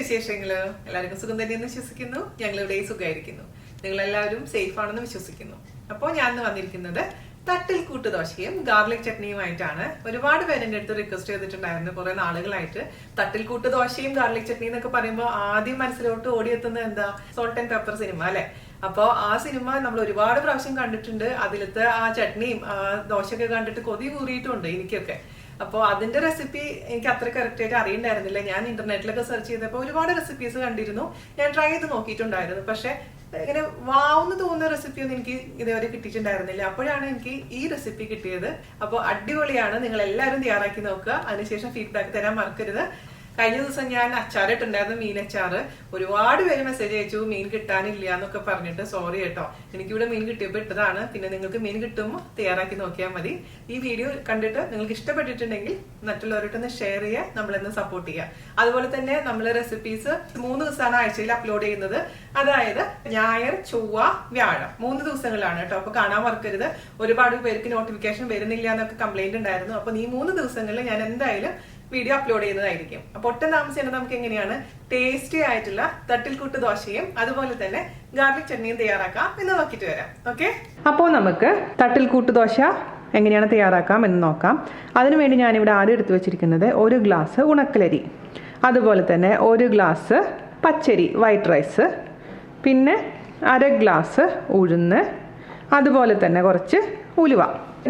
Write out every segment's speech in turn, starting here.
വിശേഷങ്ങള് എല്ലാവർക്കും സുഖം തന്നെയെന്ന് വിശ്വസിക്കുന്നു. ഞങ്ങളിവിടെ സുഖമായിരിക്കുന്നു. നിങ്ങളെല്ലാവരും സേഫ് ആണെന്ന് വിശ്വസിക്കുന്നു. അപ്പോൾ ഞാൻ വന്നിരിക്കുന്നത് തട്ടിൽ കൂട്ടുദോശയും ഗാർലിക് ചട്നിയുമായിട്ടാണ്. ഒരുപാട് പേര് എൻ്റെ അടുത്ത് റിക്വസ്റ്റ് ചെയ്തിട്ടുണ്ടായിരുന്നു കുറെ നാളുകളായിട്ട്. തട്ടിൽ കൂട്ടുദോശയും ഗാർലിക് ചട്നി എന്നൊക്കെ പറയുമ്പോൾ ആദ്യം മനസ്സിലോട്ട് ഓടിയെത്തുന്നത് എന്താ, സോൾട്ട് ആൻഡ് പെപ്പർ സിനിമ അല്ലെ. അപ്പോൾ ആ സിനിമ നമ്മൾ ഒരുപാട് പ്രാവശ്യം കണ്ടിട്ടുണ്ട്. അതിലത്തെ ആ ചട്നിയും ആ ദോശയൊക്കെ കണ്ടിട്ട് കൊതി കൂറിയിട്ടുണ്ട് എനിക്കൊക്കെ. അപ്പോൾ അതിന്റെ റെസിപ്പി എനിക്ക് അത്ര കറക്റ്റ് ആയിട്ട് അറിയണ്ടായിരുന്നില്ല. ഞാൻ ഇന്റർനെറ്റിലൊക്കെ സെർച്ച് ചെയ്തപ്പോൾ ഒരുപാട് റെസിപ്പീസ് കണ്ടിരുന്നു, ഞാൻ ട്രൈ ചെയ്ത് നോക്കിയിട്ടുണ്ടായിരുന്നു. പക്ഷെ ഇങ്ങനെ വാവുന്ന് തോന്നുന്ന റെസിപ്പി ഒന്നും എനിക്ക് ഇതേവരെ കിട്ടിയിട്ടുണ്ടായിരുന്നില്ല. അപ്പോഴാണ് എനിക്ക് ഈ റെസിപ്പി കിട്ടിയത്. അപ്പോൾ അടിപൊളിയാണ്, നിങ്ങൾ എല്ലാവരും തയ്യാറാക്കി നോക്കുക. അതിനുശേഷം ഫീഡ്ബാക്ക് തരാൻ മറക്കരുത്. കഴിഞ്ഞ ദിവസം ഞാൻ അച്ചാറിട്ടുണ്ടായിരുന്നു, മീൻ അച്ചാറ്. ഒരുപാട് പേര് മെസ്സേജ് അയച്ചു മീൻ കിട്ടാനില്ല എന്നൊക്കെ പറഞ്ഞിട്ട്. സോറി കേട്ടോ, എനിക്കിവിടെ മീൻ കിട്ടിയപ്പോൾ ഇട്ടതാണ്. പിന്നെ നിങ്ങൾക്ക് മീൻ കിട്ടുമ്പോൾ തയ്യാറാക്കി നോക്കിയാൽ മതി. ഈ വീഡിയോ കണ്ടിട്ട് നിങ്ങൾക്ക് ഇഷ്ടപ്പെട്ടിട്ടുണ്ടെങ്കിൽ മറ്റുള്ളവരോട്ടൊന്ന് ഷെയർ ചെയ്യുക, നമ്മളെന്ന് സപ്പോർട്ട് ചെയ്യുക. അതുപോലെ തന്നെ നമ്മൾ റെസിപ്പീസ് 3 ദിവസമാണ് ആഴ്ചയിൽ അപ്ലോഡ് ചെയ്യുന്നത്. അതായത് ഞായർ, ചൊവ്വ, വ്യാഴം 3 ദിവസങ്ങളാണ് കേട്ടോ. അപ്പൊ കാണാൻ മറക്കരുത്. ഒരുപാട് പേർക്ക് നോട്ടിഫിക്കേഷൻ വരുന്നില്ല എന്നൊക്കെ കംപ്ലൈന്റ് ഉണ്ടായിരുന്നു. അപ്പൊ ഈ 3 ദിവസങ്ങളിൽ ഞാൻ എന്തായാലും വീഡിയോ അപ്ലോഡ് ചെയ്യുന്നതായിരിക്കും. അപ്പൊ ഒട്ടും താമസിച്ചാൽ നമുക്ക് എങ്ങനെയാണ് ടേസ്റ്റി ആയിട്ടുള്ള തട്ടിൽക്കൂട്ട് ദോശയും അതുപോലെ തന്നെ ഗാർലിക് ചട്നിയും തയ്യാറാക്കാം എന്ന് നോക്കിയിട്ട് വരാം. ഓക്കെ, അപ്പോൾ നമുക്ക് തട്ടിൽക്കൂട്ട് ദോശ എങ്ങനെയാണ് തയ്യാറാക്കാം എന്ന് നോക്കാം. അതിനുവേണ്ടി ഞാനിവിടെ ആദ്യം എടുത്തു വെച്ചിരിക്കുന്നത് 1 ഗ്ലാസ് ഉണക്കലരി, അതുപോലെ തന്നെ 1 ഗ്ലാസ് പച്ചരി വൈറ്റ് റൈസ്, പിന്നെ 1/2 ഗ്ലാസ് ഉഴുന്ന്, അതുപോലെ തന്നെ കുറച്ച് ഉലുവ.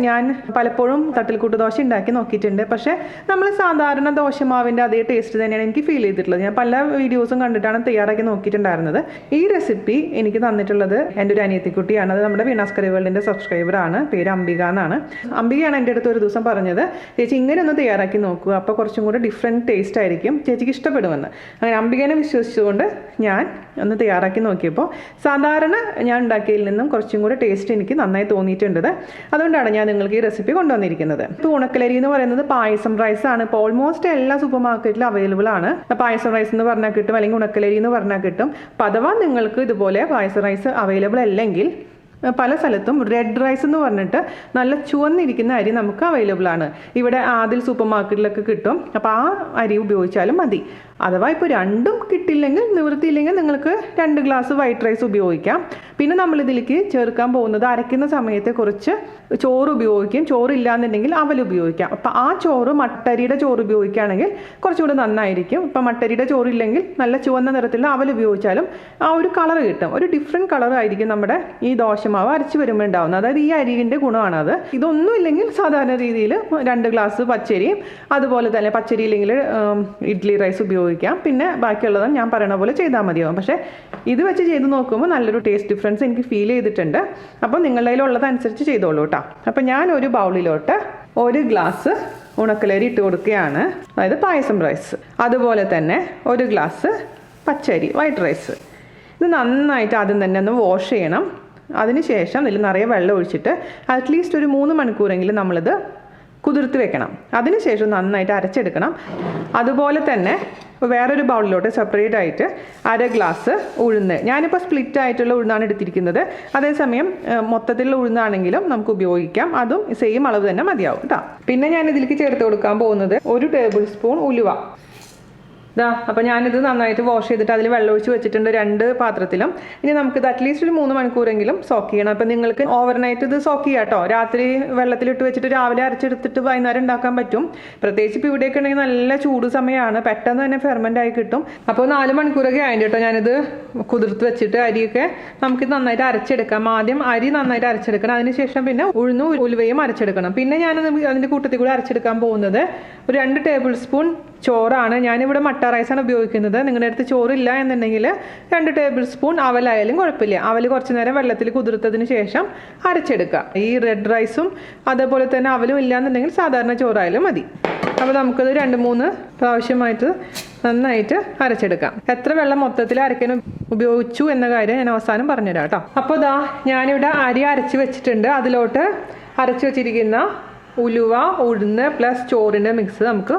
ഞാൻ പലപ്പോഴും തട്ടിൽക്കൂട്ട് ദോശ ഉണ്ടാക്കി നോക്കിയിട്ടുണ്ട്. പക്ഷേ നമ്മൾ സാധാരണ ദോശമാവിൻ്റെ അതേ ടേസ്റ്റ് തന്നെയാണ് എനിക്ക് ഫീൽ ചെയ്തിട്ടുള്ളത്. ഞാൻ പല വീഡിയോസും കണ്ടിട്ടാണ് തയ്യാറാക്കി നോക്കിയിട്ടുണ്ടായിരുന്നത്. ഈ റെസിപ്പി എനിക്ക് തന്നിട്ടുള്ളത് എൻ്റെ ഒരു അനിയത്തിക്കുട്ടിയാണ്. അത് നമ്മുടെ വീണാസ് കറി വേൾഡിൻ്റെ സബ്സ്ക്രൈബറാണ്, പേര് അംബിക എന്നാണ്. അംബികയാണ് എൻ്റെ അടുത്ത് ഒരു ദിവസം പറഞ്ഞത്, ചേച്ചി ഇങ്ങനെ ഒന്ന് തയ്യാറാക്കി നോക്കുക, അപ്പോൾ കുറച്ചും കൂടെ ഡിഫറെൻറ്റ് ടേസ്റ്റ് ആയിരിക്കും, ചേച്ചിക്ക് ഇഷ്ടപ്പെടുമെന്ന്. അങ്ങനെ അംബികനെ വിശ്വസിച്ചുകൊണ്ട് ഞാൻ ഒന്ന് തയ്യാറാക്കി നോക്കിയപ്പോൾ സാധാരണ ഞാൻ ഉണ്ടാക്കിയതിൽ നിന്നും കുറച്ചും കൂടെ ടേസ്റ്റ് എനിക്ക് നന്നായി തോന്നിയിട്ടുണ്ട്. അതുകൊണ്ടാണ് ഞാൻ നിങ്ങൾക്ക് ഈ റെസിപ്പി കൊണ്ടുവന്നിരിക്കുന്നത്. ഇപ്പോൾ ഉണക്കലരി എന്ന് പറയുന്നത് പായസം റൈസ് ആണ്. ഇപ്പോൾ ഓൾമോസ്റ്റ് എല്ലാ സൂപ്പർ മാർക്കറ്റിലും അവൈലബിൾ ആണ്. പായസം റൈസ് എന്ന് പറഞ്ഞാൽ കിട്ടും, അല്ലെങ്കിൽ ഉണക്കലരി എന്ന് പറഞ്ഞാൽ കിട്ടും. അപ്പോൾ അഥവാ നിങ്ങൾക്ക് ഇതുപോലെ പായസം റൈസ് അവൈലബിൾ അല്ലെങ്കിൽ പല സ്ഥലത്തും റെഡ് റൈസ് എന്ന് പറഞ്ഞിട്ട് നല്ല ചുവന്നിരിക്കുന്ന അരി നമുക്ക് അവൈലബിൾ ആണ്. ഇവിടെ ആദിൽ സൂപ്പർ മാർക്കറ്റിലൊക്കെ കിട്ടും. അപ്പോൾ ആ അരി ഉപയോഗിച്ചാലും മതി. അഥവാ ഇപ്പോൾ രണ്ടും കിട്ടില്ലെങ്കിൽ, നിവൃത്തിയില്ലെങ്കിൽ നിങ്ങൾക്ക് 2 ഗ്ലാസ് വൈറ്റ് റൈസ് ഉപയോഗിക്കാം. പിന്നെ നമ്മളിതിലേക്ക് ചേർക്കാൻ പോകുന്നത് അരയ്ക്കുന്ന സമയത്ത് കുറച്ച് ചോറ് ഉപയോഗിക്കും. ചോറില്ലാന്നുണ്ടെങ്കിൽ അവൽ ഉപയോഗിക്കാം. അപ്പം ആ ചോറ് മട്ടരിയുടെ ചോറ് ഉപയോഗിക്കുകയാണെങ്കിൽ കുറച്ചുകൂടി നന്നായിരിക്കും. ഇപ്പം മട്ടരിയുടെ ചോറില്ലെങ്കിൽ നല്ല ചുവന്ന നിറത്തിലുള്ള അവൽ ഉപയോഗിച്ചാലും ആ ഒരു കളർ കിട്ടും. ഒരു ഡിഫറെൻറ്റ് കളറായിരിക്കും നമ്മുടെ ഈ ദോശമാവ് അരച്ച് വരുമ്പോൾ ഉണ്ടാവുന്നത്. അതായത് ഈ അരിൻ്റെ ഗുണമാണത്. ഇതൊന്നും ഇല്ലെങ്കിൽ സാധാരണ രീതിയിൽ 2 ഗ്ലാസ് പച്ചരിയും അതുപോലെ തന്നെ പച്ചരി ഇല്ലെങ്കിൽ ഇഡ്ഡലി റൈസ് ഉപയോഗിക്കാം. പിന്നെ ബാക്കിയുള്ളത് ഞാൻ പറയുന്ന പോലെ ചെയ്താൽ മതിയാവും. പക്ഷേ ഇത് വെച്ച് ചെയ്ത് നോക്കുമ്പോൾ നല്ലൊരു ടേസ്റ്റ് ഡിഫറൻസ് എനിക്ക് ഫീൽ ചെയ്തിട്ടുണ്ട്. അപ്പോൾ നിങ്ങളുടെ കയ്യിലുള്ളതനുസരിച്ച് ചെയ്തോളൂ കേട്ടോ. അപ്പോൾ ഞാൻ ഒരു ബൗളിലോട്ട് 1 ഗ്ലാസ് ഉണക്കലരി ഇട്ട് കൊടുക്കുകയാണ്, അതായത് പായസം റൈസ്. അതുപോലെ തന്നെ 1 ഗ്ലാസ് പച്ചരി വൈറ്റ് റൈസ്. ഇത് നന്നായിട്ട് ആദ്യം തന്നെ ഒന്ന് വാഷ് ചെയ്യണം. അതിനുശേഷം ഇതിൽ നിറയെ വെള്ളം ഒഴിച്ചിട്ട് അറ്റ്ലീസ്റ്റ് ഒരു 3 മണിക്കൂറെങ്കിലും നമ്മളിത് കുതിർത്ത് വെക്കണം. അതിനുശേഷം നന്നായിട്ട് അരച്ചെടുക്കണം. അതുപോലെ തന്നെ വേറൊരു ബൗളിലോട്ട് സെപ്പറേറ്റ് ആയിട്ട് 1/2 ഗ്ലാസ് ഉഴുന്ന്, ഞാനിപ്പോൾ സ്പ്ലിറ്റ് ആയിട്ടുള്ള ഉഴുന്നാണ് എടുത്തിരിക്കുന്നത്. അതേസമയം മൊത്തത്തിലുള്ള ഉഴുന്നാണെങ്കിലും നമുക്ക് ഉപയോഗിക്കാം. അതും സെയിം അളവ് തന്നെ മതിയാവും കേട്ടോ. പിന്നെ ഞാൻ ഇതിലേക്ക് ചേർത്ത് കൊടുക്കാൻ പോകുന്നത് 1 ടേബിൾ സ്പൂൺ ഉലുവ. അപ്പോൾ ഞാനിത് നന്നായിട്ട് വാഷ് ചെയ്തിട്ട് അതിൽ വെള്ളം ഒഴിച്ച് വെച്ചിട്ടുണ്ട് 2 പാത്രത്തിലും. ഇനി നമുക്കിത് അറ്റ്ലീസ്റ്റ് ഒരു 3 മണിക്കൂറെങ്കിലും സോക്ക് ചെയ്യണം. അപ്പം നിങ്ങൾക്ക് ഓവർനൈറ്റ് ഇത് സോക്ക് ചെയ്യാം കേട്ടോ. രാത്രി വെള്ളത്തിലിട്ട് വെച്ചിട്ട് രാവിലെ അരച്ചെടുത്തിട്ട് വൈകുന്നേരം ഉണ്ടാക്കാൻ പറ്റും. പ്രത്യേകിച്ച് ഇപ്പോൾ ഇവിടെയൊക്കെ ഉണ്ടെങ്കിൽ നല്ല ചൂട് സമയമാണ്, പെട്ടെന്ന് തന്നെ ഫെർമെൻ്റ് ആയി കിട്ടും. അപ്പോൾ 4 മണിക്കൂറൊക്കെ ആയിട്ട് കേട്ടോ ഞാനിത് കുതിർത്ത് വെച്ചിട്ട് അരിയൊക്കെ നമുക്കിത് നന്നായിട്ട് അരച്ചെടുക്കാം. ആദ്യം അരി നന്നായിട്ട് അരച്ചെടുക്കണം, അതിനുശേഷം പിന്നെ ഉഴുന്നും ഉലുവയും അരച്ചെടുക്കണം. പിന്നെ ഞാൻ അതിൻ്റെ കൂട്ടത്തിൽ കൂടെ അരച്ചെടുക്കാൻ പോകുന്നത് ഒരു 2 ടേബിൾ സ്പൂൺ ചോറാണ്. ഞാനിവിടെ മട്ട റൈസാണ് ഉപയോഗിക്കുന്നത്. നിങ്ങളുടെ അടുത്ത് ചോറില്ല എന്നുണ്ടെങ്കിൽ 2 ടേബിൾ സ്പൂൺ അവലായാലും കുഴപ്പമില്ല. അവൽ കുറച്ച് നേരം വെള്ളത്തിൽ കുതിർത്തതിന് ശേഷം അരച്ചെടുക്കുക. ഈ റെഡ് റൈസും അതേപോലെ തന്നെ അവലും ഇല്ല എന്നുണ്ടെങ്കിൽ സാധാരണ ചോറായാലും മതി. അപ്പോൾ നമുക്കത് 2-3 പ്രാവശ്യമായിട്ട് നന്നായിട്ട് അരച്ചെടുക്കാം. എത്ര വെള്ളം മൊത്തത്തിൽ അരയ്ക്കാൻ ഉപയോഗിച്ചു എന്ന കാര്യം ഞാൻ അവസാനം പറഞ്ഞുതരാം കേട്ടോ. അപ്പോൾ ഞാനിവിടെ അരി അരച്ച് വെച്ചിട്ടുണ്ട്. അതിലോട്ട് അരച്ച് വെച്ചിരിക്കുന്ന ഉലുവ, ഉഴുന്ന് പ്ലസ് ചോറിൻ്റെ മിക്സ് നമുക്ക്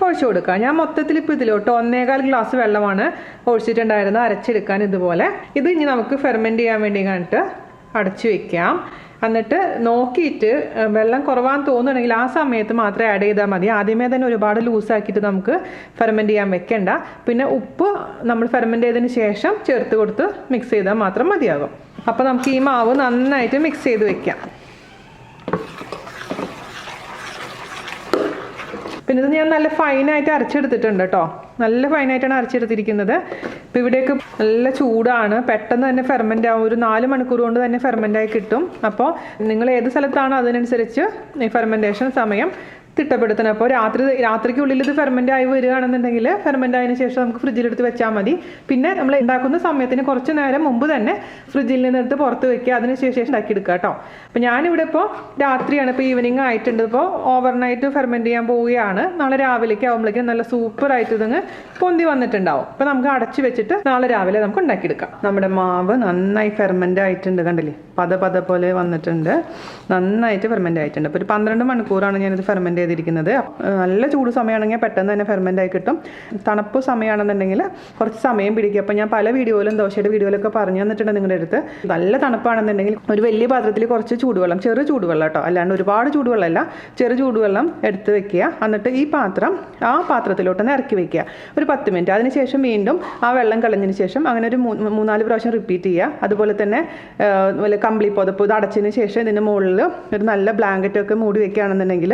ഒഴിച്ചു കൊടുക്കാം. ഞാൻ മൊത്തത്തിൽ ഇപ്പോൾ ഇതിലോട്ട് 1.25 ഗ്ലാസ് വെള്ളമാണ് ഒഴിച്ചിട്ടുണ്ടായിരുന്നത് അരച്ചെടുക്കാൻ. ഇതുപോലെ ഇത് ഇനി നമുക്ക് ഫെർമെൻറ്റ് ചെയ്യാൻ വേണ്ടി കണ്ടിട്ട് അടച്ചു വെക്കാം. എന്നിട്ട് നോക്കിയിട്ട് വെള്ളം കുറവാന്ന് തോന്നുകയാണെങ്കിൽ ആ സമയത്ത് മാത്രമേ ആഡ് ചെയ്താൽ മതി. ആദ്യമേ തന്നെ ഒരുപാട് ലൂസാക്കിയിട്ട് നമുക്ക് ഫെർമെൻറ്റ് ചെയ്യാൻ വെക്കണ്ട. പിന്നെ ഉപ്പ് നമ്മൾ ഫെർമെൻറ്റ് ചെയ്തതിന് ശേഷം ചേർത്ത് കൊടുത്ത് മിക്സ് ചെയ്താൽ മാത്രം മതിയാകും. അപ്പോൾ നമുക്ക് ഈ മാവ് നന്നായിട്ട് മിക്സ് ചെയ്ത് വെക്കാം. പിന്നെ ഇത് ഞാൻ നല്ല ഫൈനായിട്ട് അരച്ചെടുത്തിട്ടുണ്ട് കേട്ടോ. നല്ല ഫൈനായിട്ടാണ് അരച്ചെടുത്തിരിക്കുന്നത്. ഇപ്പോൾ ഇവിടേക്ക് നല്ല ചൂടാണ്, പെട്ടെന്ന് തന്നെ ഫെർമെൻ്റ് ആവും. ഒരു 4 മണിക്കൂർ കൊണ്ട് തന്നെ ഫെർമെൻ്റായി കിട്ടും. അപ്പോൾ നിങ്ങൾ ഏത് സ്ഥലത്താണോ അതിനനുസരിച്ച് ഈ ഫെർമെൻറ്റേഷൻ സമയം തിട്ടപ്പെടുത്തണം. അപ്പോൾ രാത്രിക്കുള്ളിൽ ഇത് ഫെർമെൻ്റ് ആയി വരികയാണെന്നുണ്ടെങ്കിൽ ഫെർമെൻ്റ് ആയതിനു ശേഷം നമുക്ക് ഫ്രിഡ്ജിലെടുത്ത് വെച്ചാൽ മതി. പിന്നെ നമ്മൾ ഉണ്ടാക്കുന്ന സമയത്തിന് കുറച്ച് നേരം മുമ്പ് തന്നെ ഫ്രിഡ്ജിൽ നിന്നെടുത്ത് പുറത്ത് വെക്കുക, അതിനുശേഷം ഉണ്ടാക്കിയെടുക്കുക കേട്ടോ. അപ്പോൾ ഞാനിവിടെ ഇപ്പോൾ രാത്രിയാണ്, ഇപ്പോൾ ഈവനിങ് ആയിട്ടുണ്ട്. ഇപ്പോൾ ഓവർനൈറ്റ് ഫെർമെൻറ്റ് ചെയ്യാൻ പോവുകയാണ്. നാളെ രാവിലേക്ക് ആകുമ്പോഴേക്കും നല്ല സൂപ്പറായിട്ട് ഇതങ്ങ് പൊന്തി വന്നിട്ടുണ്ടാവും. അപ്പോൾ നമുക്ക് അടച്ചു വെച്ചിട്ട് നാളെ രാവിലെ നമുക്ക് ഉണ്ടാക്കിയെടുക്കാം. നമ്മുടെ മാവ് നന്നായി ഫെർമെൻ്റ് ആയിട്ടുണ്ട്, കണ്ടില്ലേ, പത പോലെ വന്നിട്ടുണ്ട്, നന്നായിട്ട് ഫെർമെൻ്റ് ആയിട്ടുണ്ട്. അപ്പോൾ ഒരു 12 മണിക്കൂറാണ് ഞാനിത് ഫെർമെൻ്റ് ചെയ്തിരിക്കുന്നത്. നല്ല ചൂട് സമയമാണെങ്കിൽ പെട്ടെന്ന് തന്നെ ഫെർമെൻ്റ് ആയി കിട്ടും. തണുപ്പ് സമയമാണെന്നുണ്ടെങ്കിൽ കുറച്ച് സമയം പിടിക്കും. അപ്പോൾ ഞാൻ പല വീഡിയോയിലും ദോശയുടെ വീഡിയോയിലൊക്കെ പറഞ്ഞു തന്നിട്ടുണ്ട് നിങ്ങളുടെ അടുത്ത്. നല്ല തണുപ്പാണെന്നുണ്ടെങ്കിൽ ഒരു വലിയ പാത്രത്തിൽ കുറച്ച് ചൂടുവെള്ളം, ചെറു ചൂടുവെള്ളം കേട്ടോ, അല്ലാണ്ട് ഒരുപാട് ചൂടുവെള്ളമല്ല, ചെറു ചൂടുവെള്ളം എടുത്ത് വെക്കുക. എന്നിട്ട് ഈ പാത്രം ആ പാത്രത്തിലോട്ടൊന്ന് ഇറക്കി വെക്കുക ഒരു 10 മിനിറ്റ്. അതിനുശേഷം വീണ്ടും ആ വെള്ളം കളഞ്ഞതിന് ശേഷം അങ്ങനെ ഒരു 3-4 പ്രാവശ്യം റിപ്പീറ്റ് ചെയ്യുക. അതുപോലെ തന്നെ വല്ല കമ്പിളി പുതപ്പ് ഇത് അടച്ചതിന് ശേഷം ഇതിൻ്റെ മുകളിൽ ഒരു നല്ല ബ്ലാങ്കറ്റൊക്കെ മൂടി വെക്കുകയാണെന്നുണ്ടെങ്കിൽ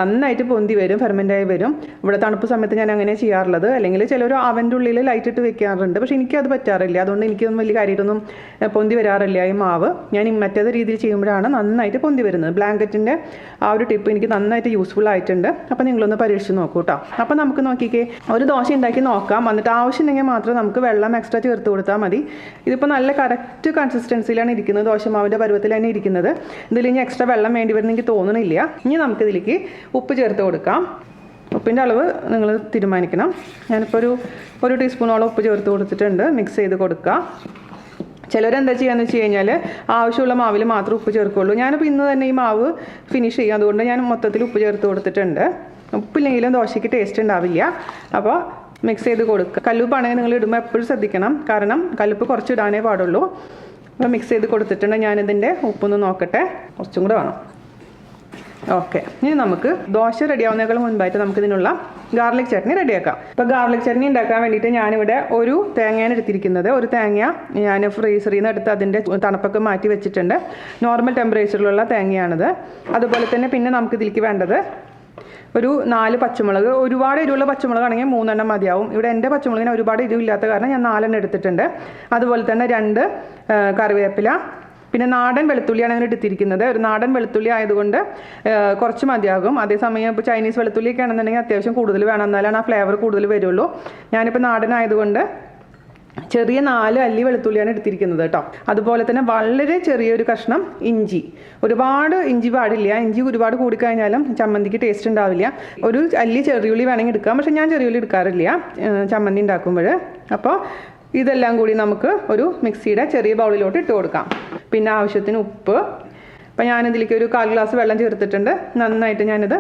നന്നായിട്ട് പൊന്തി വരും, ഫെർമെൻ്റായി വരും. ഇവിടെ തണുപ്പ് സമയത്ത് ഞാൻ അങ്ങനെ ചെയ്യാറുള്ളത്. അല്ലെങ്കിൽ ചിലർ അവൻ്റെ ഉള്ളിൽ ലൈറ്റ് ഇട്ട് വെക്കാറുണ്ട്. പക്ഷേ എനിക്കത് പറ്റാറില്ല. അതുകൊണ്ട് എനിക്കൊന്നും വലിയ കാര്യമായിട്ടൊന്നും പൊന്തി വരാറില്ല ഈ മാവ്. ഞാൻ മറ്റേത് രീതിയിൽ ചെയ്യുമ്പോഴാണ് നന്നായിട്ട് പൊന്തി വരുന്നത്. ബ്ലാങ്കറ്റിൻ്റെ ആ ഒരു ടിപ്പ് എനിക്ക് നന്നായിട്ട് യൂസ്ഫുൾ ആയിട്ടുണ്ട്. അപ്പോൾ നിങ്ങളൊന്ന് പരീക്ഷിച്ച് നോക്കൂ കേട്ടോ. അപ്പോൾ നമുക്ക് നോക്കിക്കേ, ഒരു ദോശ ഉണ്ടാക്കി നോക്കാം. എന്നിട്ട് ആവശ്യമുണ്ടെങ്കിൽ മാത്രം നമുക്ക് വെള്ളം എക്സ്ട്രാ ചേർത്ത് കൊടുത്താൽ മതി. ഇതിപ്പോൾ നല്ല കറക്റ്റ് കൺസിസ്റ്റൻസിയിലാണ് ഇരിക്കുന്നത്, ദോശമാവിൻ്റെ പരുവത്തിലാണ് ഇരിക്കുന്നത്. ഇതിൽ ഇനി എക്സ്ട്രാ വെള്ളം വേണ്ടി വരുന്ന എനിക്ക് തോന്നുന്നില്ല. ഇനി നമുക്കിതിലേക്ക് ഉപ്പ് ചേർത്ത് കൊടുക്കാം. ഉപ്പിൻ്റെ അളവ് നിങ്ങൾ തീരുമാനിക്കണം. ഞാനിപ്പോൾ ഒരു ടീസ്പൂണോളം ഉപ്പ് ചേർത്ത് കൊടുത്തിട്ടുണ്ട്. മിക്സ് ചെയ്ത് കൊടുക്കുക. ചിലരെന്താ ചെയ്യാന്ന് വെച്ച് കഴിഞ്ഞാൽ ആവശ്യമുള്ള മാവിൽ മാത്രം ഉപ്പ് ചേർക്കുള്ളൂ. ഞാനിപ്പോൾ ഇന്ന് തന്നെ ഈ മാവ് ഫിനിഷ് ചെയ്യും. അതുകൊണ്ട് ഞാൻ മൊത്തത്തിൽ ഉപ്പ് ചേർത്ത് കൊടുത്തിട്ടുണ്ട്. ഉപ്പില്ലെങ്കിലും ദോശയ്ക്ക് ടേസ്റ്റ് ഉണ്ടാവില്ല. അപ്പോൾ മിക്സ് ചെയ്ത് കൊടുക്കുക. കല്ലുപ്പാണെങ്കിൽ നിങ്ങൾ ഇടുമ്പോൾ എപ്പോഴും ശ്രദ്ധിക്കണം, കാരണം കല്ലുപ്പ് കുറച്ച് ഇടാനേ പാടുള്ളൂ. അപ്പോൾ മിക്സ് ചെയ്ത് കൊടുത്തിട്ടുണ്ട്. ഞാനിതിൻ്റെ ഉപ്പൊന്ന് നോക്കട്ടെ, കുറച്ചും കൂടെ വേണം. ഓക്കെ, ഇനി നമുക്ക് ദോശ റെഡിയാവുന്നതിനേക്കാൾ മുൻപായിട്ട് നമുക്കിതിനുള്ള ഗാർലിക് ചട്നി റെഡിയാക്കാം. ഇപ്പോൾ ഗാർലിക് ചട്നി ഉണ്ടാക്കാൻ വേണ്ടിയിട്ട് ഞാനിവിടെ ഒരു തേങ്ങയാണ് എടുത്തിരിക്കുന്നത്. ഒരു തേങ്ങ ഞാൻ ഫ്രീസറിൽ നിന്ന് എടുത്ത് അതിൻ്റെ തണുപ്പൊക്കെ മാറ്റി വെച്ചിട്ടുണ്ട്. നോർമൽ ടെമ്പറേച്ചറിലുള്ള തേങ്ങയാണിത്. അതുപോലെ തന്നെ പിന്നെ നമുക്കിതിലേക്ക് വേണ്ടത് ഒരു 4 പച്ചമുളക്. ഒരുപാട് എരിവുള്ള പച്ചമുളകാണെങ്കിൽ 3 എണ്ണം മതിയാവും. ഇവിടെ എൻ്റെ പച്ചമുളകിന് ഒരുപാട് എരിവില്ലാത്ത കാരണം ഞാൻ 4 എണ്ണം എടുത്തിട്ടുണ്ട്. അതുപോലെ തന്നെ 2 കറിവേപ്പില, പിന്നെ നാടൻ വെളുത്തുള്ളിയാണ് ഞാൻ എടുത്തിരിക്കുന്നത്. ഒരു നാടൻ വെളുത്തുള്ളി ആയതുകൊണ്ട് കുറച്ച് മതിയാകും. അതേസമയം ഇപ്പോൾ ചൈനീസ് വെളുത്തുള്ളിയൊക്കെ ആണെന്നുണ്ടെങ്കിൽ അത്യാവശ്യം കൂടുതൽ വേണം, എന്നാലാണ് ആ ഫ്ലേവർ കൂടുതൽ വരുള്ളൂ. ഞാനിപ്പോൾ നാടൻ ആയതുകൊണ്ട് ചെറിയ 4 അല്ലി വെളുത്തുള്ളിയാണ് എടുത്തിരിക്കുന്നത് കേട്ടോ. അതുപോലെ തന്നെ വളരെ ചെറിയൊരു കഷ്ണം ഇഞ്ചി. ഒരുപാട് ഇഞ്ചി പാടില്ല. ഇഞ്ചി ഒരുപാട് കൂടിക്കഴിഞ്ഞാലും ചമ്മന്തിക്ക് ടേസ്റ്റ് ഉണ്ടാവില്ല. ഒരു അല്ലി ചെറിയുള്ളി വേണമെങ്കിൽ എടുക്കാം, പക്ഷെ ഞാൻ ചെറിയുള്ളി എടുക്കാറില്ല ചമ്മന്തി ഉണ്ടാക്കുമ്പോൾ. അപ്പോൾ ഇതെല്ലാം കൂടി നമുക്ക് ഒരു മിക്സിയുടെ ചെറിയ ബൗളിലോട്ട് ഇട്ട് കൊടുക്കാം. പിന്നെ ആവശ്യത്തിന് ഉപ്പ്. അപ്പോൾ ഞാനിതിലേക്ക് ഒരു 1/4 ഗ്ലാസ് വെള്ളം ചേർത്തിട്ടുണ്ട്. നന്നായിട്ട് ഞാനിത്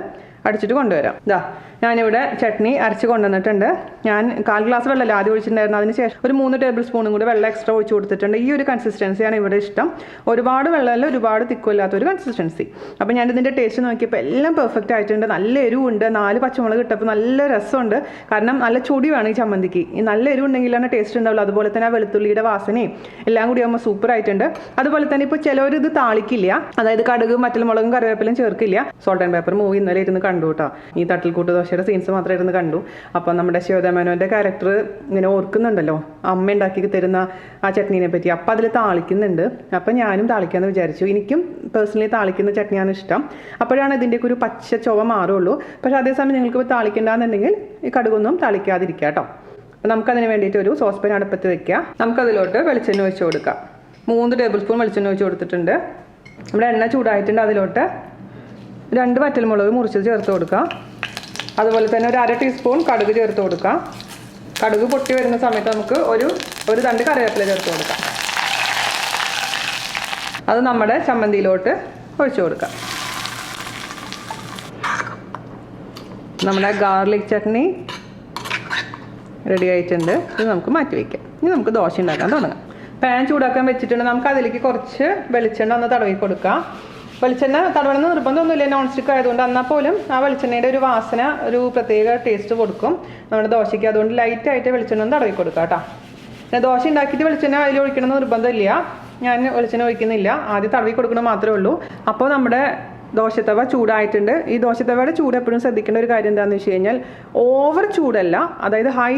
അടിച്ചിട്ട് കൊണ്ടുവരാം. ഇതാ ഞാനിവിടെ ചട്നി അരച്ച് കൊണ്ടുവന്നിട്ടുണ്ട്. ഞാൻ 1/4 ഗ്ലാസ് വെള്ളമല്ല ആദ്യം ഒഴിച്ചിട്ടുണ്ടായിരുന്നു. അതിനുശേഷം ഒരു 3 ടേബിൾ സ്പൂണും കൂടി വെള്ളം എക്സ്ട്രാ ഒഴിച്ച് കൊടുത്തിട്ടുണ്ട്. ഈ ഒരു കൺസിസ്റ്റൻസിയാണ് ഇവിടെ ഇഷ്ടം. ഒരുപാട് വെള്ളമല്ല, ഒരുപാട് തിക്കുമില്ലാത്തൊരു കൺസിസ്റ്റൻസി. അപ്പോൾ ഞാനിതിൻ്റെ ടേസ്റ്റ് നോക്കിയപ്പോൾ എല്ലാം പെർഫെക്റ്റ് ആയിട്ടുണ്ട്. നല്ല എരിവുണ്ട്. 4 പച്ചമുളക് ഇട്ടപ്പോൾ നല്ല രസമുണ്ട്. കാരണം നല്ല ചൊടി വേണം ഈ ചമ്മന്തിക്ക്. ഈ നല്ല എരിവുണ്ടെങ്കിലാണ് ടേസ്റ്റ് ഉണ്ടാവുള്ളൂ. അതുപോലെ തന്നെ ആ വെളുത്തുള്ളിയുടെ വാസനയും എല്ലാം കൂടി ആകുമ്പോൾ സൂപ്പർ ആയിട്ടുണ്ട്. അതുപോലെ തന്നെ ഇപ്പോൾ ചിലവർ ഇത് താളിക്കില്ല, അതായത് കടുകും മറ്റൽമുളകും കറിവേപ്പിലും ചേർക്കില്ല. സോൾട്ട് ആൻഡ് പേപ്പർ മൂവി ഇന്നലെ ഇരുന്ന് കണ്ടു കേട്ടോ. ഈ തട്ടിൽ കൂട്ട് ദോശയുടെ സീൻസ് മാത്രമേ ഇരുന്ന് കണ്ടു. അപ്പോൾ നമ്മുടെ ശിവദമേനോൻ്റെ ക്യാരക്ടർ ഇങ്ങനെ ഓർക്കുന്നുണ്ടല്ലോ, അമ്മ ഉണ്ടാക്കി തരുന്ന ആ ചട്നീനെ പറ്റി. അപ്പോൾ അതിൽ താളിക്കുന്നുണ്ട്. അപ്പോൾ ഞാനും താളിക്കാമെന്ന് വിചാരിച്ചു. എനിക്കും പേഴ്സണലി താളിക്കുന്ന ചട്നിയാണ് ഇഷ്ടം. അപ്പോഴാണ് ഇതിൻ്റെയൊക്കെ ഒരു പച്ച ചുവ മാറുള്ളൂ. പക്ഷേ അതേസമയം നിങ്ങൾക്ക് താളിക്കണ്ടെന്നുണ്ടെങ്കിൽ ഈ കടുകൊന്നും താളിക്കാതിരിക്കുക കേട്ടോ. അപ്പോൾ നമുക്കതിന് വേണ്ടിയിട്ട് ഒരു സോസ് പാൻ അടുപ്പത്ത് വെക്കുക. നമുക്കതിലോട്ട് വെളിച്ചെണ്ണ ഒഴിച്ച് കൊടുക്കാം. 3 ടേബിൾ സ്പൂൺ വെളിച്ചെണ്ണ ഒഴിച്ച് കൊടുത്തിട്ടുണ്ട്. നമ്മുടെ എണ്ണ ചൂടായിട്ടുണ്ട്. അതിലോട്ട് 2 വറ്റൽമുളക് മുറിച്ചത് ചേർത്ത് കൊടുക്കുക. അതുപോലെ തന്നെ ഒരു 1/2 ടീസ്പൂൺ കടുക് ചേർത്ത് കൊടുക്കാം. കടുക് പൊട്ടി വരുന്ന സമയത്ത് നമുക്ക് ഒരു തണ്ട് കറിവേപ്പില ചേർത്ത് കൊടുക്കാം. അത് നമ്മുടെ ചമ്മന്തിയിലോട്ട് ഒഴിച്ചു കൊടുക്കാം. നമ്മുടെ ഗാർലിക് ചട്നി റെഡി ആയിട്ടുണ്ട്. ഇത് നമുക്ക് മാറ്റി വയ്ക്കാം. ഇനി നമുക്ക് ദോശ ഉണ്ടാക്കാൻ തുടങ്ങാം. പാൻ ചൂടാക്കാൻ വെച്ചിട്ടുണ്ട്. നമുക്ക് അതിലേക്ക് കുറച്ച് വെളിച്ചെണ്ണ ഒന്ന് തടവി കൊടുക്കാം. വെളിച്ചെണ്ണ തടവണമെന്ന് നിർബന്ധമൊന്നുമില്ല, നോൺ സ്റ്റിക്ക് ആയതുകൊണ്ട്. എന്നാൽ പോലും ആ വെളിച്ചെണ്ണയുടെ ഒരു വാസന ഒരു പ്രത്യേക ടേസ്റ്റ് കൊടുക്കും നമ്മുടെ ദോശയ്ക്ക്. അതുകൊണ്ട് ലൈറ്റായിട്ട് വെളിച്ചെണ്ണ ഒന്ന് തടവി കൊടുക്കാം കേട്ടോ. പിന്നെ ദോശ ഉണ്ടാക്കിയിട്ട് വെളിച്ചെണ്ണ അതിൽ ഒഴിക്കണമെന്ന് നിർബന്ധമില്ല. ഞാൻ വെളിച്ചെണ്ണ ഒഴിക്കുന്നില്ല, ആദ്യം തടവി കൊടുക്കണം മാത്രമേ ഉള്ളൂ. അപ്പോൾ നമ്മുടെ ദോശത്തവ ചൂടായിട്ടുണ്ട്. ഈ ദോശത്തവയുടെ ചൂട് എപ്പോഴും ശ്രദ്ധിക്കേണ്ട ഒരു കാര്യം എന്താണെന്ന് വെച്ച് കഴിഞ്ഞാൽ ഓവർ ചൂടല്ല, അതായത് ഹൈ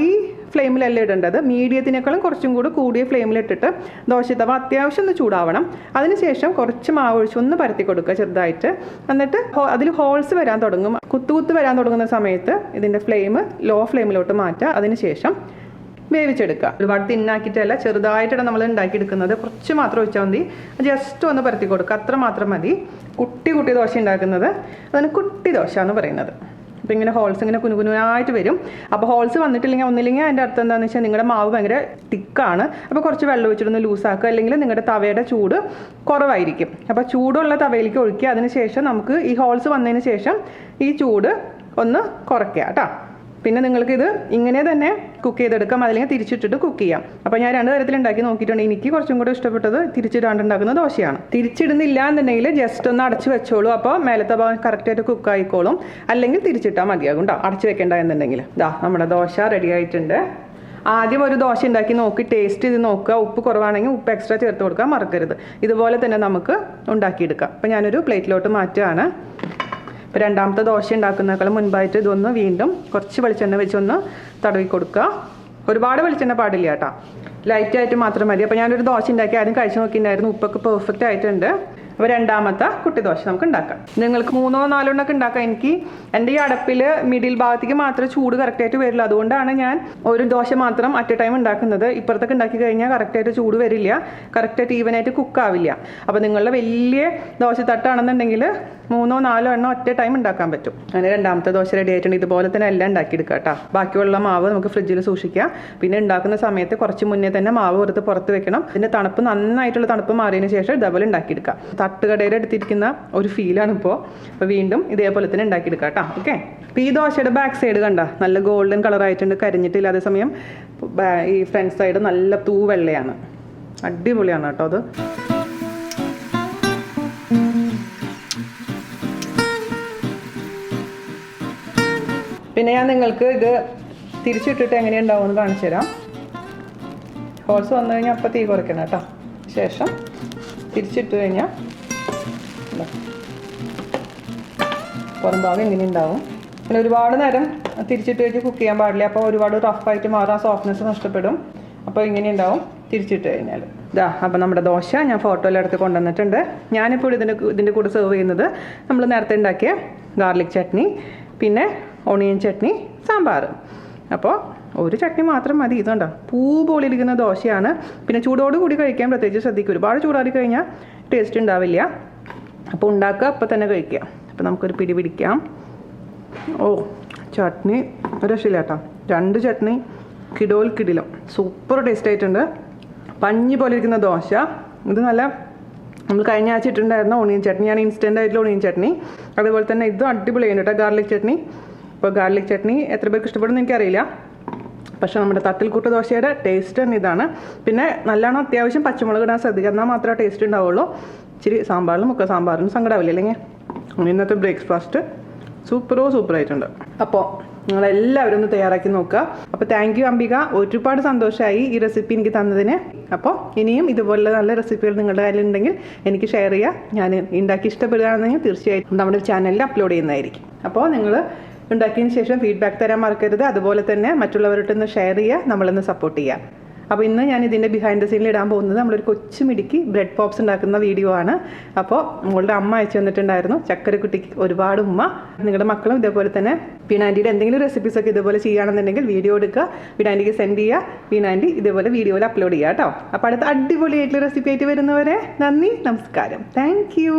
ഫ്ലെയിമിലല്ല ഇടേണ്ടത്, മീഡിയത്തിനേക്കാളും കുറച്ചും കൂടി കൂടിയ ഫ്ലെയിമിലിട്ടിട്ട് ദോശത്തവ അത്യാവശ്യം ഒന്ന് ചൂടാവണം. അതിനുശേഷം കുറച്ച് മാവ് ഒഴിച്ച് ഒന്ന് പരത്തി കൊടുക്കുക ചെറുതായിട്ട്. എന്നിട്ട് അതിൽ ഹോൾസ് വരാൻ തുടങ്ങും. കുത്ത് വരാൻ തുടങ്ങുന്ന സമയത്ത് ഇതിൻ്റെ ഫ്ലെയിം ലോ ഫ്ലെയിമിലോട്ട് മാറ്റുക. അതിനുശേഷം വേവിച്ചെടുക്കുക. ഒരുപാട് തിന്നാക്കിയിട്ടല്ല, ചെറുതായിട്ടാണ് നമ്മൾ ഉണ്ടാക്കിയെടുക്കുന്നത്. കുറച്ച് മാത്രം ഒഴിച്ചാൽ മതി. ജസ്റ്റ് ഒന്ന് പരത്തി കൊടുക്കുക, അത്ര മാത്രം മതി. കുട്ടി ദോശ ഉണ്ടാക്കുന്നത് അതിന് കുട്ടി ദോശ എന്ന് പറയുന്നത്. അപ്പോൾ ഇങ്ങനെ ഹോൾസ് ഇങ്ങനെ കുനുകുനായിട്ട് വരും. അപ്പോൾ ഹോൾസ് വന്നിട്ടില്ലെങ്കിൽ ഒന്നില്ലെങ്കിൽ അതിൻ്റെ അർത്ഥം എന്താണെന്ന് വെച്ചാൽ നിങ്ങളുടെ മാവ് ഭയങ്കര തിക്കാണ്. അപ്പോൾ കുറച്ച് വെള്ളം ഒഴിച്ചിട്ടൊന്ന് ലൂസാക്കുക, അല്ലെങ്കിൽ നിങ്ങളുടെ തവയുടെ ചൂട് കുറവായിരിക്കും. അപ്പോൾ ചൂടുള്ള തവയിലേക്ക് ഒഴിക്കുക. അതിന് ശേഷം നമുക്ക് ഈ ഹോൾസ് വന്നതിന് ശേഷം ഈ ചൂട് ഒന്ന് കുറയ്ക്കുക കേട്ടോ. പിന്നെ നിങ്ങൾക്കിത് ഇങ്ങനെ തന്നെ കുക്ക് ചെയ്തെടുക്കാം, അല്ലെങ്കിൽ തിരിച്ചിട്ടിട്ട് കുക്ക് ചെയ്യാം. അപ്പോൾ ഞാൻ 2 തരത്തിൽ ഉണ്ടാക്കി നോക്കിയിട്ടുണ്ട്. എനിക്ക് കുറച്ചും കൂടെ ഇഷ്ടപ്പെട്ടത് തിരിച്ചിടാണ്ട് ഉണ്ടാക്കുന്ന ദോശയാണ്. തിരിച്ചിടുന്നില്ല എന്നുണ്ടെങ്കിൽ ജസ്റ്റ് ഒന്ന് അടച്ച് വെച്ചോളൂ. അപ്പോൾ മേലത്തെ ഭാഗം കറക്റ്റായിട്ട് കുക്ക് ആയിക്കോളും. അല്ലെങ്കിൽ തിരിച്ചിട്ടാൽ മതിയാകും കേട്ടോ, അടച്ച് വെക്കേണ്ട എന്നുണ്ടെങ്കിൽ. നമ്മുടെ ദോശ റെഡി ആയിട്ടുണ്ട്. ആദ്യം ഒരു ദോശ ഉണ്ടാക്കി നോക്കി ടേസ്റ്റ് ചെയ്ത് നോക്കുക. ഉപ്പ് കുറവാണെങ്കിൽ ഉപ്പ് എക്സ്ട്രാ ചേർത്ത് കൊടുക്കാൻ മറക്കരുത്. ഇതുപോലെ തന്നെ നമുക്ക് ഉണ്ടാക്കിയെടുക്കാം. അപ്പോൾ ഞാനൊരു പ്ലേറ്റിലോട്ട് മാറ്റുകയാണ്. ഇപ്പോൾ രണ്ടാമത്തെ ദോശ ഉണ്ടാക്കുന്നതിനേക്കാളും മുൻപായിട്ട് ഇതൊന്ന് വീണ്ടും കുറച്ച് വെളിച്ചെണ്ണ വെച്ചൊന്ന് തടവി കൊടുക്കുക. ഒരുപാട് വെളിച്ചെണ്ണ പാടില്ല കേട്ടോ, ലൈറ്റായിട്ട് മാത്രം മതി. അപ്പോൾ ഞാനൊരു ദോശ ഉണ്ടാക്കി ആദ്യം കഴിച്ച് നോക്കിയിട്ടുണ്ടായിരുന്നു, ഉപ്പൊക്കെ പെർഫെക്റ്റ് ആയിട്ടുണ്ട്. അപ്പോൾ രണ്ടാമത്തെ കുട്ടി ദോശ നമുക്ക് ഉണ്ടാക്കാം. നിങ്ങൾക്ക് 3 or 4 എണ്ണമൊക്കെ ഉണ്ടാക്കാം. എനിക്ക് എൻ്റെ ഈ അടപ്പിൽ മിഡിൽ ഭാഗത്തേക്ക് മാത്രമേ ചൂട് കറക്റ്റായിട്ട് വരില്ല. അതുകൊണ്ടാണ് ഞാൻ ഒരു ദോശ മാത്രം അറ്റ് എ ടൈം ഉണ്ടാക്കുന്നത്. ഇപ്പുറത്തൊക്കെ ഉണ്ടാക്കി കഴിഞ്ഞാൽ കറക്റ്റായിട്ട് ചൂട് വരില്ല, കറക്റ്റായിട്ട് ഈവനായിട്ട് കുക്കാവില്ല. അപ്പോൾ നിങ്ങളുടെ വലിയ ദോശ തട്ടാണെന്നുണ്ടെങ്കിൽ 3 or 4 എണ്ണം ഒറ്റ ടൈം ഉണ്ടാക്കാൻ പറ്റും. അങ്ങനെ രണ്ടാമത്തെ ദോശ റെഡി ആയിട്ടുണ്ട്. ഇതുപോലെ തന്നെ എല്ലാം ഉണ്ടാക്കിയെടുക്കുക കേട്ടോ. ബാക്കിയുള്ള മാവ് നമുക്ക് ഫ്രിഡ്ജിൽ സൂക്ഷിക്കുക. പിന്നെ ഉണ്ടാക്കുന്ന സമയത്ത് കുറച്ച് മുന്നേ തന്നെ മാവ് പുറത്ത് വെക്കണം. ഇതിൻ്റെ തണുപ്പ് നന്നായിട്ടുള്ള തണുപ്പ് മാറിയതിന് ശേഷം ഇതേപോലെ ഉണ്ടാക്കിയെടുക്കുക. തട്ടുകടയിൽ എടുത്തിരിക്കുന്ന ഒരു ഫീലാണ് ഇപ്പോൾ. അപ്പോൾ വീണ്ടും ഇതേപോലെ തന്നെ ഉണ്ടാക്കിയെടുക്കുക കേട്ടോ. ഓക്കെ. അപ്പോൾ ഈ ദോശയുടെ ബാക്ക് സൈഡ് കണ്ട നല്ല ഗോൾഡൻ കളറായിട്ടുണ്ട്, കരിഞ്ഞിട്ടില്ല. അതേസമയം ഈ ഫ്രണ്ട് സൈഡ് നല്ല തൂവെള്ളയാണ്. അടിപൊളിയാണ് കേട്ടോ അത്. പിന്നെ ഞാൻ നിങ്ങൾക്ക് ഇത് തിരിച്ചിട്ടിട്ട് എങ്ങനെയുണ്ടാവുമെന്ന് കാണിച്ചു തരാം. ഹോൾസ് വന്നു കഴിഞ്ഞാൽ അപ്പം തീ കുറയ്ക്കണം കേട്ടോ. ശേഷം തിരിച്ചിട്ട് കഴിഞ്ഞാൽ പുറം ഭാഗം ഇങ്ങനെ ഉണ്ടാവും. പിന്നെ ഒരുപാട് നേരം തിരിച്ചിട്ട് വെച്ച് കുക്ക് ചെയ്യാൻ പാടില്ല. അപ്പോൾ ഒരുപാട് റഫായിട്ട് മാറാൻ, സോഫ്റ്റ്നെസ് നഷ്ടപ്പെടും. അപ്പോൾ ഇങ്ങനെ ഉണ്ടാവും തിരിച്ചിട്ട് കഴിഞ്ഞാൽ. അപ്പോൾ നമ്മുടെ ദോശ ഞാൻ ഫോട്ടോയിലെടുത്ത് കൊണ്ടുവന്നിട്ടുണ്ട്. ഞാനിപ്പോൾ ഇതിൻ്റെ കൂടെ സെർവ് ചെയ്യുന്നത് നമ്മൾ നേരത്തെ ഉണ്ടാക്കിയ ഗാർലിക് ചട്നി, പിന്നെ ഓണിയൻ ചട്നി, സാമ്പാർ. അപ്പോൾ ഒരു ചട്നി മാത്രം മതി. ഇതുണ്ടോ പൂ പോലെ ഇരിക്കുന്ന ദോശയാണ്. പിന്നെ ചൂടോട് കൂടി കഴിക്കാൻ പ്രത്യേകിച്ച് ശ്രദ്ധിക്കും. ഒരുപാട് ചൂടാറി കഴിഞ്ഞാൽ ടേസ്റ്റ് ഉണ്ടാവില്ല. അപ്പോൾ ഉണ്ടാക്കുക, അപ്പോൾ തന്നെ കഴിക്കുക. അപ്പോൾ നമുക്കൊരു പിടി പിടിക്കാം. ചട്നി ഒരു രക്ഷയില്ല കേട്ടോ. 2 ചട്നി കിടിലം സൂപ്പർ ടേസ്റ്റ് ആയിട്ടുണ്ട്. പഞ്ഞി പോലെ ഇരിക്കുന്ന ദോശ. ഇത് നല്ല നമ്മൾ കഴിഞ്ഞ ആഴ്ച ഇട്ടുണ്ടായിരുന്ന ഓണിയൻ ചട്നി, ഞാൻ ഇൻസ്റ്റൻ്റ് ആയിട്ടുള്ള ഓണിയൻ ചട്നി. അതുപോലെ തന്നെ ഇതും അടിപൊളിയാണ് കേട്ടോ, ഗാർലിക് ചട്നി. അപ്പോൾ ഗാർലിക് ചട്നി എത്ര പേർക്ക് ഇഷ്ടപ്പെടുന്നു എനിക്കറിയില്ല, പക്ഷേ നമ്മുടെ തട്ടിൽ കൂട്ട് ദോശയുടെ ടേസ്റ്റ് തന്നെ ഇതാണ്. പിന്നെ നല്ലോണം അത്യാവശ്യം പച്ചമുളക് ഇടാൻ ശ്രദ്ധിക്കുക, എന്നാൽ മാത്രമേ ടേസ്റ്റ് ഉണ്ടാവുള്ളൂ. ഇച്ചിരി സാമ്പാറിനും സങ്കടമാവില്ല. അല്ലെങ്കിൽ ഇന്നത്തെ ബ്രേക്ക്ഫാസ്റ്റ് സൂപ്പറായിട്ടുണ്ട്. അപ്പോൾ നിങ്ങളെല്ലാവരും ഒന്ന് തയ്യാറാക്കി നോക്കുക. അപ്പോൾ താങ്ക് യു അംബിക, ഒരുപാട് സന്തോഷമായി ഈ റെസിപ്പി എനിക്ക് തന്നതിന്. അപ്പോൾ ഇനിയും ഇതുപോലുള്ള നല്ല റെസിപ്പികൾ നിങ്ങളുടെ കയ്യിലുണ്ടെങ്കിൽ എനിക്ക് ഷെയർ ചെയ്യുക. ഞാൻ ഉണ്ടാക്കി ഇഷ്ടപ്പെടുകയാണെന്നെങ്കിൽ തീർച്ചയായിട്ടും നമ്മുടെ ചാനലിൽ അപ്ലോഡ് ചെയ്യുന്നതായിരിക്കും. അപ്പോൾ നിങ്ങൾ ഉണ്ടാക്കിയതിന് ശേഷം ഫീഡ്ബാക്ക് തരാൻ മറക്കരുത്. അതുപോലെ തന്നെ മറ്റുള്ളവരോട്ടൊന്ന് ഷെയർ ചെയ്യുക, നമ്മളൊന്ന് സപ്പോർട്ട് ചെയ്യുക. അപ്പോൾ ഇന്ന് ഞാൻ ഇതിൻ്റെ ബിഹൈൻഡ് ദ സീനിൽ ഇടാൻ പോകുന്നത് നമ്മളൊരു കൊച്ചു മിടിക്ക് ബ്രെഡ് പോപ്സ് ഉണ്ടാക്കുന്ന വീഡിയോ ആണ്. അപ്പോൾ നമ്മളുടെ അമ്മ അയച്ചു തന്നിട്ടുണ്ടായിരുന്നു, ചക്കരക്കുട്ടിക്ക് ഒരുപാട് ഉമ്മ. നിങ്ങളുടെ മക്കളും ഇതേപോലെ തന്നെ വീണാൻറ്റിയുടെ എന്തെങ്കിലും റെസിപ്പീസൊക്കെ ഇതുപോലെ ചെയ്യുകയാണെന്നുണ്ടെങ്കിൽ വീഡിയോ എടുക്കുക, വീണാൻറ്റിക്ക് സെൻഡ് ചെയ്യുക. വീണാൻറ്റി ഇതേപോലെ വീഡിയോയിൽ അപ്ലോഡ് ചെയ്യുക കേട്ടോ. അപ്പോൾ അടുത്ത അടിപൊളിയായിട്ടുള്ള റെസിപ്പി ആയിട്ട് വരുന്നവരെ നന്ദി, നമസ്കാരം, താങ്ക് യു.